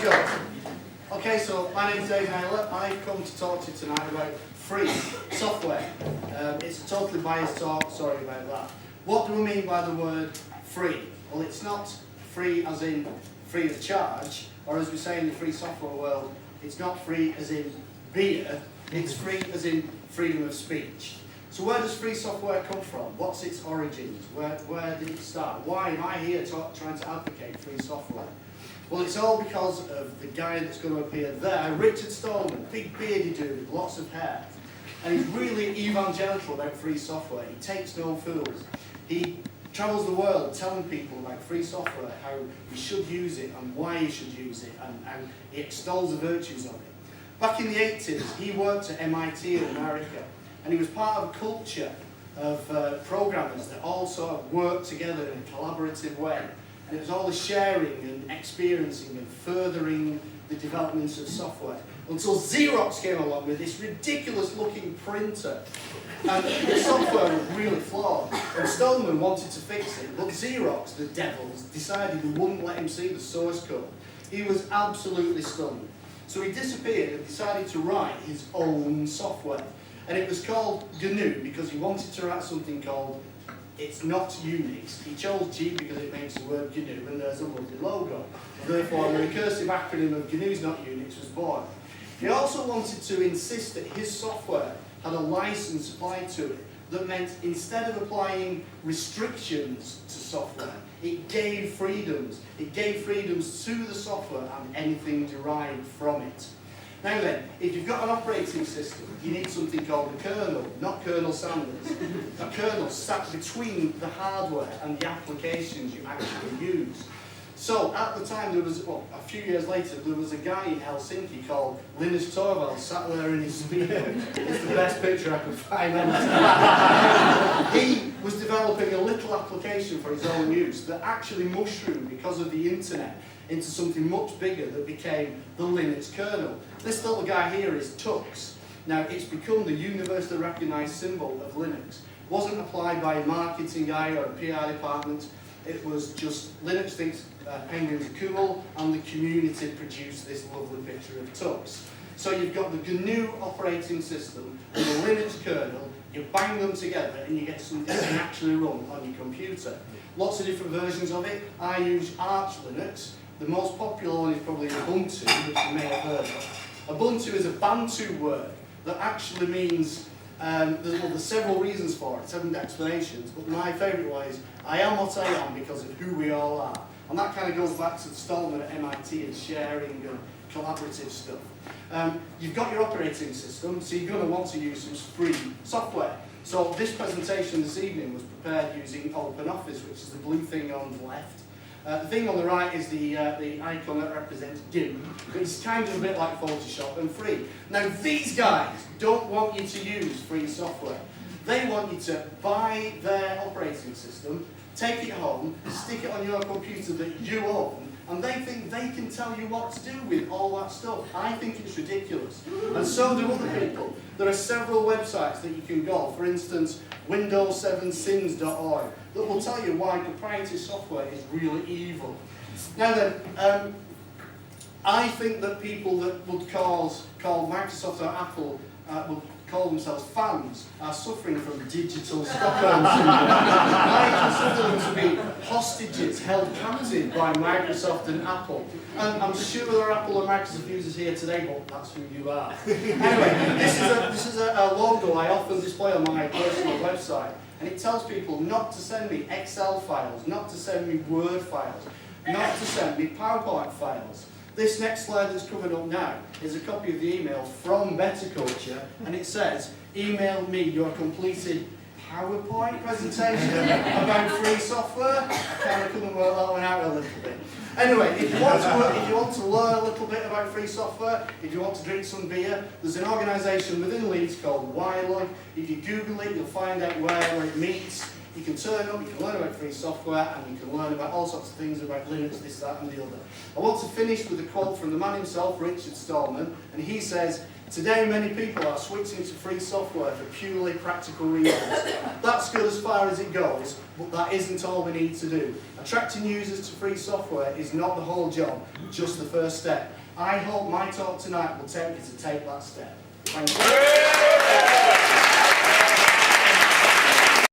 let's go. Okay, so my name's Dave Naylor. I've come to talk to you tonight about free software. It's a totally biased talk, sorry about that. What do we mean by the word free? Well, it's not free as in free of charge, or as we say in the free software world, it's not free as in beer, it's free as in freedom of speech. So where does free software come from? What's its origins? Where did it start? Why am I here trying to advocate free software? Well, it's all because of the guy that's going to appear there, Richard Stallman, big beardy dude with lots of hair. And he's really evangelical about free software. He takes no fools. He travels the world telling people about free software, how you should use it and why you should use it, and he extols the virtues of it. Back in the 80s, he worked at MIT in America, and he was part of a culture of programmers that all sort of worked together in a collaborative way. And it was all the sharing and experiencing and furthering the developments of software. Until Xerox came along with this ridiculous looking printer. And the software was really flawed. And Stallman wanted to fix it, but Xerox, the devils, decided they wouldn't let him see the source code. He was absolutely stunned. So he disappeared and decided to write his own software. And it was called GNU because he wanted to write something called It's Not Unix. He chose G because it makes the word GNU and there's a lovely logo. Therefore, the recursive acronym of GNU's Not Unix was born. He also wanted to insist that his software had a license applied to it that meant instead of applying restrictions to software, it gave freedoms. It gave freedoms to the software and anything derived from it. Now then, if you've got an operating system, you need something called a kernel, not Colonel Sanders. A kernel sat between the hardware and the applications you actually use. So at the time, there was, well, a few years later, there was a guy in Helsinki called Linus Torvalds sat there in his speaker. It's the best picture I could find. He was developing a little application for his own use that actually mushroomed because of the internet into something much bigger that became the Linux kernel. This little guy here is Tux. Now, it's become the universally recognized symbol of Linux. It wasn't applied by a marketing guy or a PR department. It was just Linux thinks penguins are cool, and the community produced this lovely picture of Tux. So you've got the GNU operating system and the Linux kernel, you bang them together and you get something that can actually run on your computer. Lots of different versions of it. I use Arch Linux. The most popular one is probably Ubuntu, which you may have heard of. Ubuntu is a Bantu word that actually means, there's several reasons for it, 7 explanations, but my favourite one is, I am what I am because of who we all are. And that kind of goes back to Stallman at MIT and sharing and collaborative stuff. You've got your operating system, so you're going to want to use some free software. So this presentation this evening was prepared using OpenOffice, which is the blue thing on the left. The thing on the right is the icon that represents GIMP, which is kind of a bit like Photoshop and free. Now these guys don't want you to use free software. They want you to buy their operating system, take it home, stick it on your computer that you own, and they think they can tell you what to do with all that stuff. I think it's ridiculous. And so do other people. There are several websites that you can go, for instance, Windows7Sins.org, that will tell you why proprietary software is really evil. Now then, I think that people that would call Microsoft or Apple would call themselves fans are suffering from digital Stockholm syndrome. I consider them to be hostages held captive by Microsoft and Apple. And I'm sure there are Apple and Microsoft users here today, but that's who you are. Anyway, this is a logo I often display on my personal website, and it tells people not to send me Excel files, not to send me Word files, not to send me PowerPoint files. This next slide that's coming up now is a copy of the email from Better Culture, and it says, email me your completed PowerPoint presentation about free software. I kind of couldn't work that one out a little bit. Anyway, if you want to learn a little bit about free software, if you want to drink some beer, there's an organisation within Leeds called Wyler. If you Google it, you'll find out where it meets. You can turn up, you can learn about free software, and you can learn about all sorts of things about Linux, this, that, and the other. I want to finish with a quote from the man himself, Richard Stallman, and he says, "Today many people are switching to free software for purely practical reasons. That's good as far as it goes, but that isn't all we need to do. Attracting users to free software is not the whole job, just the first step. I hope my talk tonight will tempt you to take that step." Thank you.